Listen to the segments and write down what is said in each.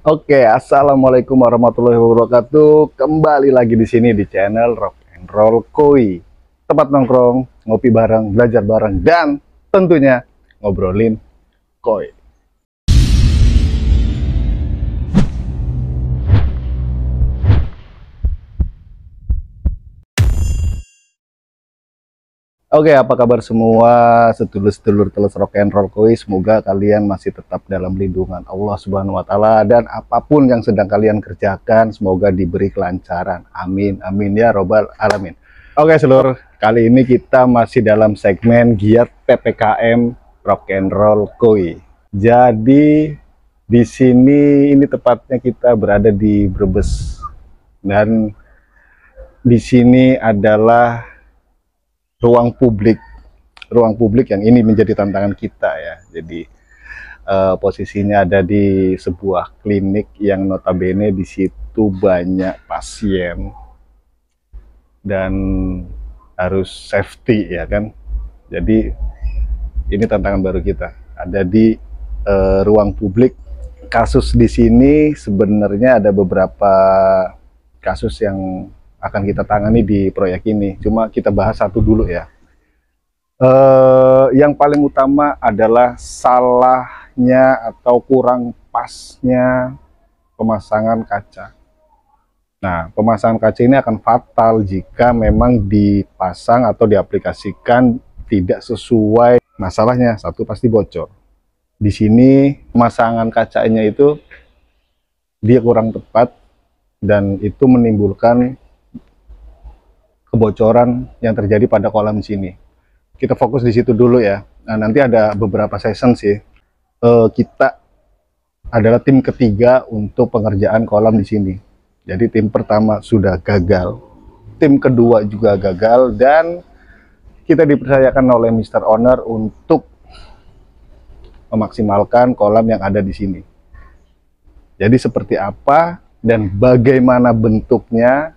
Oke, assalamualaikum warahmatullahi wabarakatuh. Kembali lagi di sini di channel Rock and Roll Koi. Tempat nongkrong, ngopi bareng, belajar bareng, dan tentunya ngobrolin koi. Oke, apa kabar semua sedulur-sedulur telus Rock and Roll Koi? Semoga kalian masih tetap dalam lindungan Allah Subhanahu wa taala dan apapun yang sedang kalian kerjakan semoga diberi kelancaran. Amin amin ya robbal alamin. Oke, seluruh kali ini kita masih dalam segmen giat PPKM Rock and Roll Koi. Jadi di sini ini tepatnya kita berada di Brebes dan di sini adalah ruang publik yang ini menjadi tantangan kita ya. Jadi posisinya ada di sebuah klinik yang notabene di situ banyak pasien dan harus safety ya kan. Jadi ini tantangan baru kita. Ada di ruang publik. Kasus di sini sebenarnya ada beberapa kasus yang akan kita tangani di proyek ini. Cuma kita bahas satu dulu ya. Yang paling utama adalah salahnya atau kurang pasnya pemasangan kaca. Nah, pemasangan kaca ini akan fatal jika memang dipasang atau diaplikasikan tidak sesuai. Masalahnya satu pasti bocor. Di sini pemasangan kacanya itu dia kurang tepat dan itu menimbulkan kebocoran yang terjadi pada kolam sini. Kita fokus di situ dulu ya. Nah, nanti ada beberapa session sih. Kita adalah tim ketiga untuk pengerjaan kolam di sini. Jadi tim pertama sudah gagal, tim kedua juga gagal, dan kita dipercayakan oleh Mr. Owner untuk memaksimalkan kolam yang ada di sini. Jadi seperti apa dan bagaimana bentuknya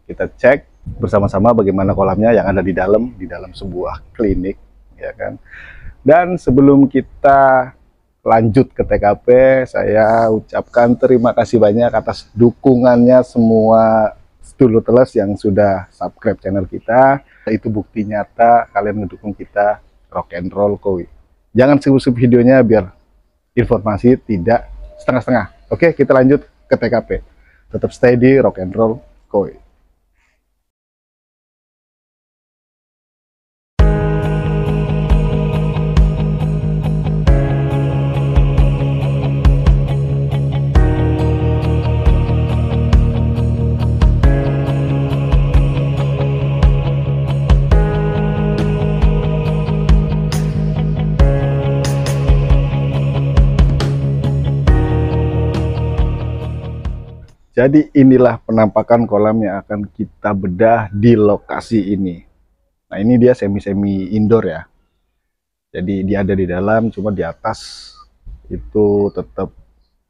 kita cek bersama-sama bagaimana kolamnya yang ada di dalam sebuah klinik ya kan. Dan sebelum kita lanjut ke TKP, saya ucapkan terima kasih banyak atas dukungannya semua sedulur teles yang sudah subscribe channel kita. Itu bukti nyata kalian mendukung kita Rock and Roll Koi. Jangan skip videonya biar informasi tidak setengah-setengah. Oke, kita lanjut ke TKP. Tetap stay di Rock and Roll Koi. Jadi inilah penampakan kolam yang akan kita bedah di lokasi ini. Nah, ini dia semi-semi indoor ya. Jadi dia ada di dalam, cuma di atas itu tetap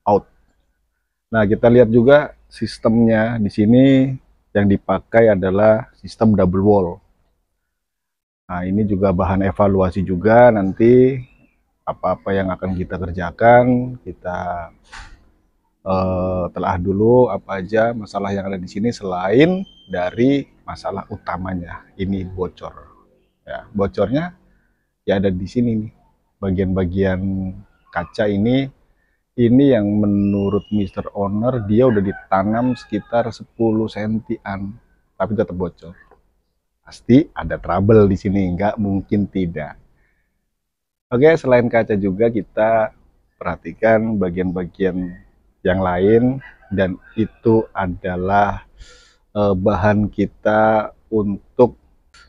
out. Nah, kita lihat juga sistemnya di sini yang dipakai adalah sistem double wall. Nah, ini juga bahan evaluasi juga nanti apa-apa yang akan kita kerjakan, kita telah dulu apa aja masalah yang ada di sini selain dari masalah utamanya ini bocor. Ya, bocornya ya ada di sini nih. Bagian-bagian kaca ini yang menurut Mr. Owner dia udah ditanam sekitar 10 sentian tapi tetap bocor. Pasti ada trouble di sini, nggak mungkin tidak. Oke, selain kaca juga kita perhatikan bagian-bagian yang lain, dan itu adalah bahan kita untuk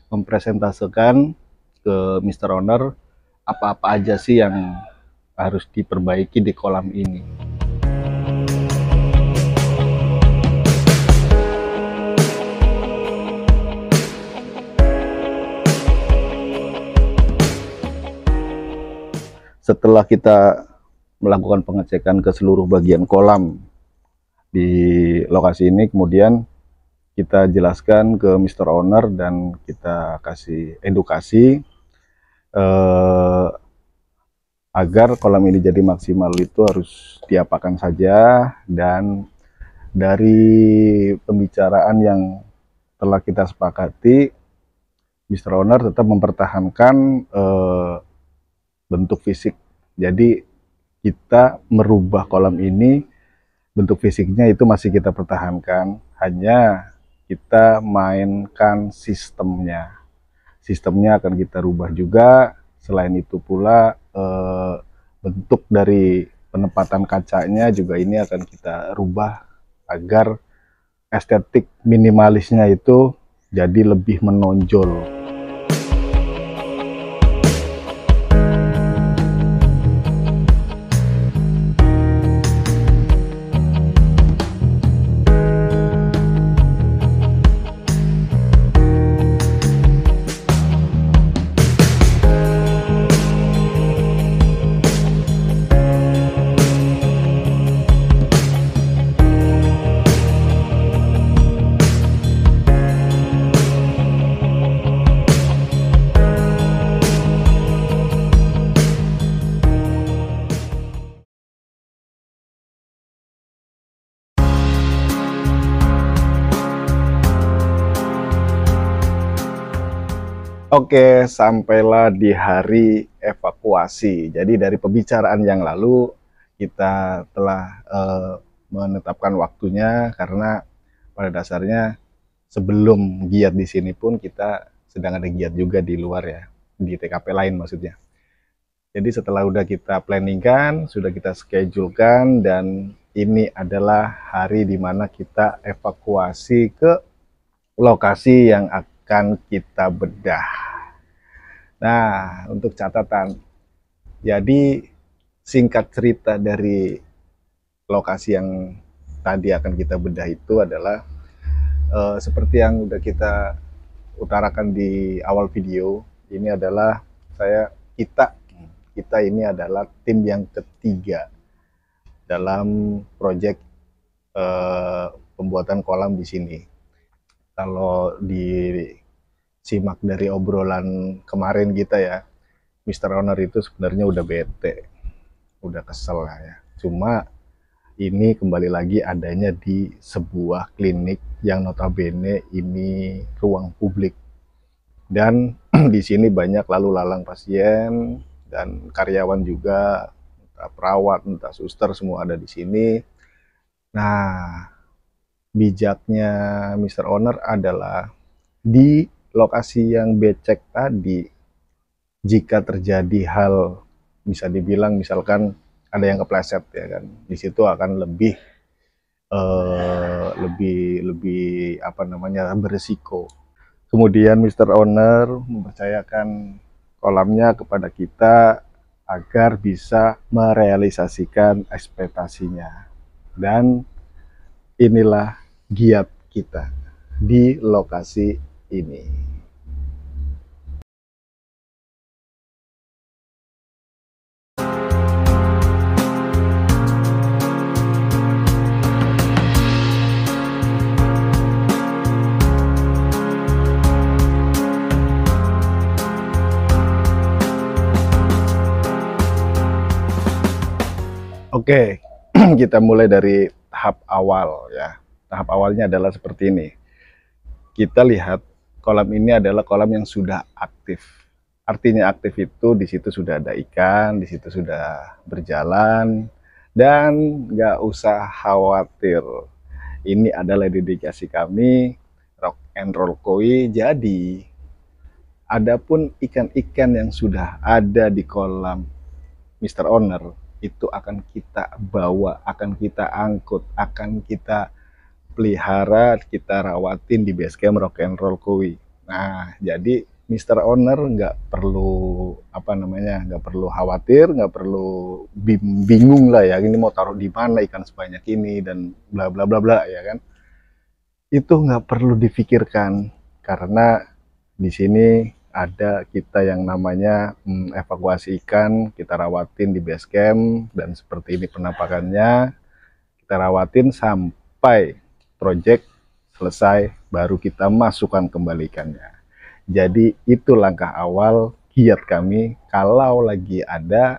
mempresentasikan ke Mr. Owner apa-apa aja sih yang harus diperbaiki di kolam ini. Setelah kita melakukan pengecekan ke seluruh bagian kolam di lokasi ini, kemudian kita jelaskan ke Mr. Owner dan kita kasih edukasi Agar kolam ini jadi maksimal itu harus diapakan saja, dan dari pembicaraan yang telah kita sepakati, Mr. Owner tetap mempertahankan bentuk fisik. Jadi kita merubah kolam ini, bentuk fisiknya itu masih kita pertahankan, hanya kita mainkan sistemnya. Sistemnya akan kita rubah juga. Selain itu pula bentuk dari penempatan kacanya juga ini akan kita rubah agar estetik minimalisnya itu jadi lebih menonjol. Oke, sampailah di hari evakuasi. Jadi dari pembicaraan yang lalu kita telah menetapkan waktunya, karena pada dasarnya sebelum giat di sini pun kita sedang ada giat juga di luar ya, di TKP lain maksudnya. Jadi setelah udah kita planningkan, sudah kita schedulekan, dan ini adalah hari dimana kita evakuasi ke lokasi yang akan kita bedah. Nah, untuk catatan, jadi singkat cerita dari lokasi yang tadi akan kita bedah itu adalah seperti yang udah kita utarakan di awal video. Ini adalah kita ini adalah tim yang ketiga dalam proyek pembuatan kolam di sini. Kalau disimak dari obrolan kemarin kita ya, Mr. Owner itu sebenarnya udah bete, udah kesel lah ya. Cuma ini kembali lagi adanya di sebuah klinik yang notabene ini ruang publik, dan di sini banyak lalu lalang pasien dan karyawan juga, entah perawat, entah suster, semua ada di sini. Nah, bijaknya Mr. Owner adalah di lokasi yang becek tadi, jika terjadi hal, bisa dibilang misalkan ada yang kepleset ya kan, di situ akan lebih apa namanya, beresiko. Kemudian Mr. Owner mempercayakan kolamnya kepada kita agar bisa merealisasikan ekspektasinya, dan inilah giat kita di lokasi ini. Oke, kita mulai dari tahap awal ya. Tahap awalnya adalah seperti ini. Kita lihat kolam ini adalah kolam yang sudah aktif. Artinya aktif itu di situ sudah ada ikan, di situ sudah berjalan, dan nggak usah khawatir. Ini adalah dedikasi kami, Rock and Roll Koi. Jadi, adapun ikan-ikan yang sudah ada di kolam Mr. Owner, itu akan kita bawa, akan kita angkut, akan kita pelihara, kita rawatin di base camp Rock and Roll Koi. Nah, jadi Mr. Owner nggak perlu apa namanya, nggak perlu khawatir, nggak perlu bingung lah ya, ini mau taruh di mana ikan sebanyak ini dan bla bla bla bla ya kan. Itu nggak perlu difikirkan, karena di sini ada kita yang namanya evakuasi ikan, kita rawatin di base camp, dan seperti ini penampakannya. Kita rawatin sampai project selesai, baru kita masukkan kembali ikannya. Jadi itu langkah awal giat kami kalau lagi ada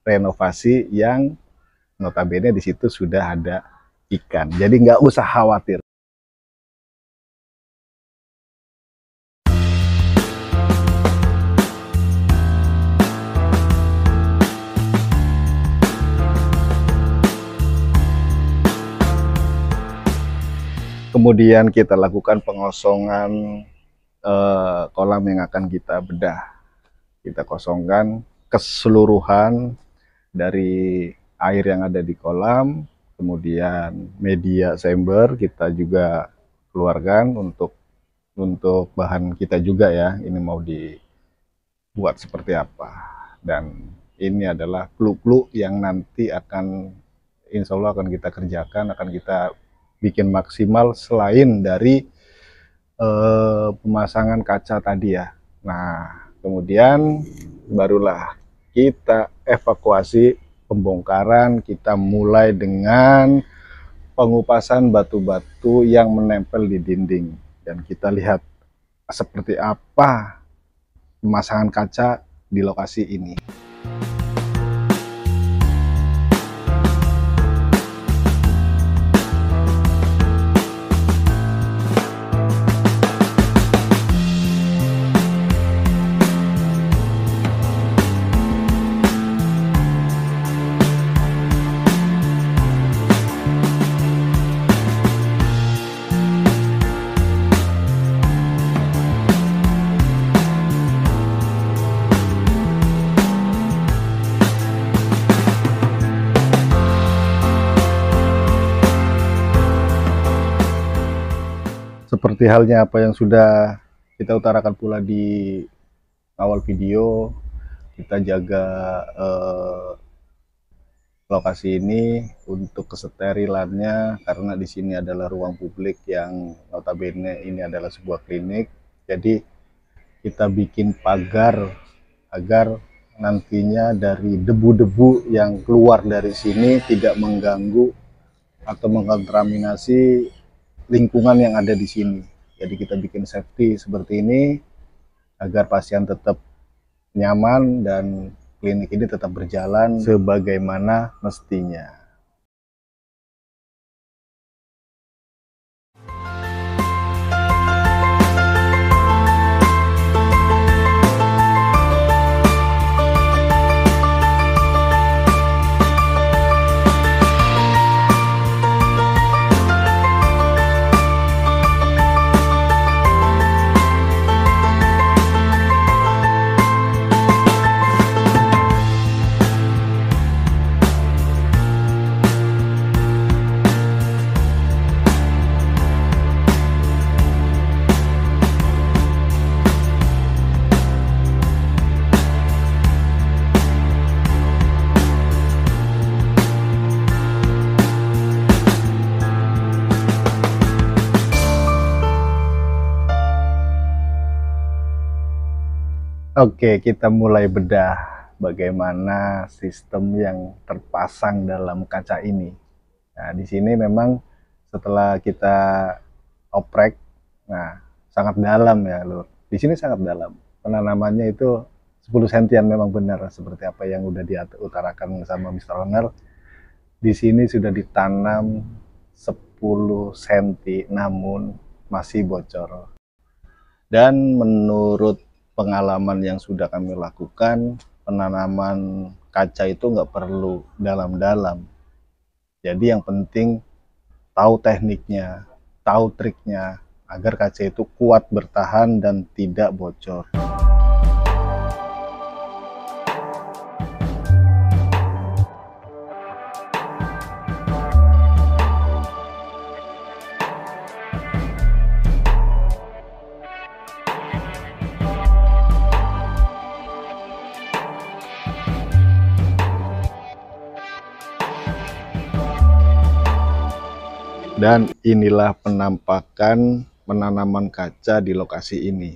renovasi yang notabene di situ sudah ada ikan. Jadi nggak usah khawatir. Kemudian kita lakukan pengosongan kolam yang akan kita bedah. Kita kosongkan keseluruhan dari air yang ada di kolam, kemudian media chamber kita juga keluarkan untuk bahan kita juga ya. Ini mau dibuat seperti apa. Dan ini adalah clue-clue yang nanti akan insya Allah akan kita kerjakan, akan kita bikin maksimal selain dari pemasangan kaca tadi ya. Nah, kemudian barulah kita evakuasi pembongkaran, kita mulai dengan pengupasan batu-batu yang menempel di dinding. Dan kita lihat seperti apa pemasangan kaca di lokasi ini. Seperti halnya apa yang sudah kita utarakan pula di awal video, kita jaga lokasi ini untuk kesterilannya karena di sini adalah ruang publik yang notabene ini adalah sebuah klinik. Jadi kita bikin pagar agar nantinya dari debu-debu yang keluar dari sini tidak mengganggu atau mengkontaminasi lingkungan yang ada di sini. Jadi kita bikin safety seperti ini agar pasien tetap nyaman dan klinik ini tetap berjalan sebagaimana mestinya. Oke, kita mulai bedah bagaimana sistem yang terpasang dalam kaca ini. Nah, di sini memang setelah kita oprek, nah sangat dalam ya, Lur. Di sini sangat dalam. Penanamannya itu 10 sentian memang benar seperti apa yang udah diutarakan sama Mr. Owner. Di sini sudah ditanam 10 cm namun masih bocor. Dan menurut pengalaman yang sudah kami lakukan, penanaman kaca itu nggak perlu dalam-dalam. Jadi yang penting tahu tekniknya, tahu triknya, agar kaca itu kuat bertahan dan tidak bocor. Dan inilah penampakan penanaman kaca di lokasi ini.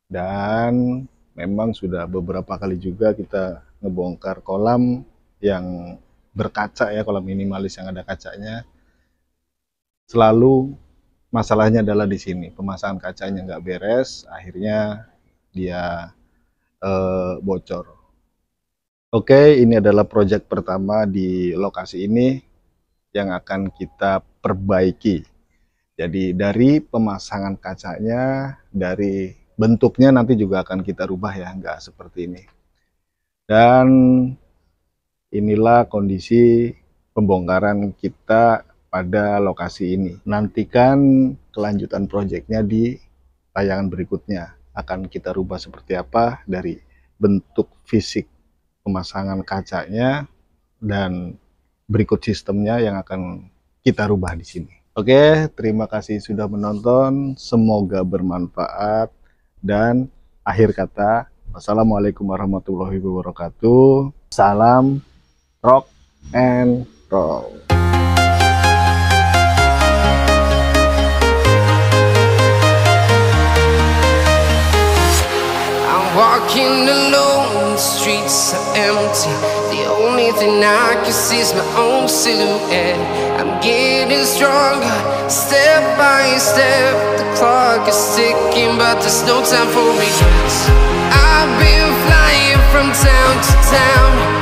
Dan memang sudah beberapa kali juga kita ngebongkar kolam yang berkaca ya, kolam minimalis yang ada kacanya. Selalu masalahnya adalah di sini, pemasangan kacanya nggak beres, akhirnya dia bocor. Oke, ini adalah proyek pertama di lokasi ini yang akan kita perbaiki. Jadi dari pemasangan kacanya, dari bentuknya nanti juga akan kita rubah ya, nggak seperti ini. Dan inilah kondisi pembongkaran kita pada lokasi ini. Nantikan kelanjutan proyeknya di tayangan berikutnya. Akan kita rubah seperti apa dari bentuk fisik pemasangan kacanya dan berikut sistemnya yang akan kita rubah di sini. Oke, terima kasih sudah menonton. Semoga bermanfaat. Dan akhir kata, wassalamualaikum warahmatullahi wabarakatuh. Salam rock and roll. Walking alone, the streets are empty. The only thing I can see is my own silhouette. I'm getting stronger, step by step. The clock is ticking, but there's no time for regrets. I've been flying from town to town.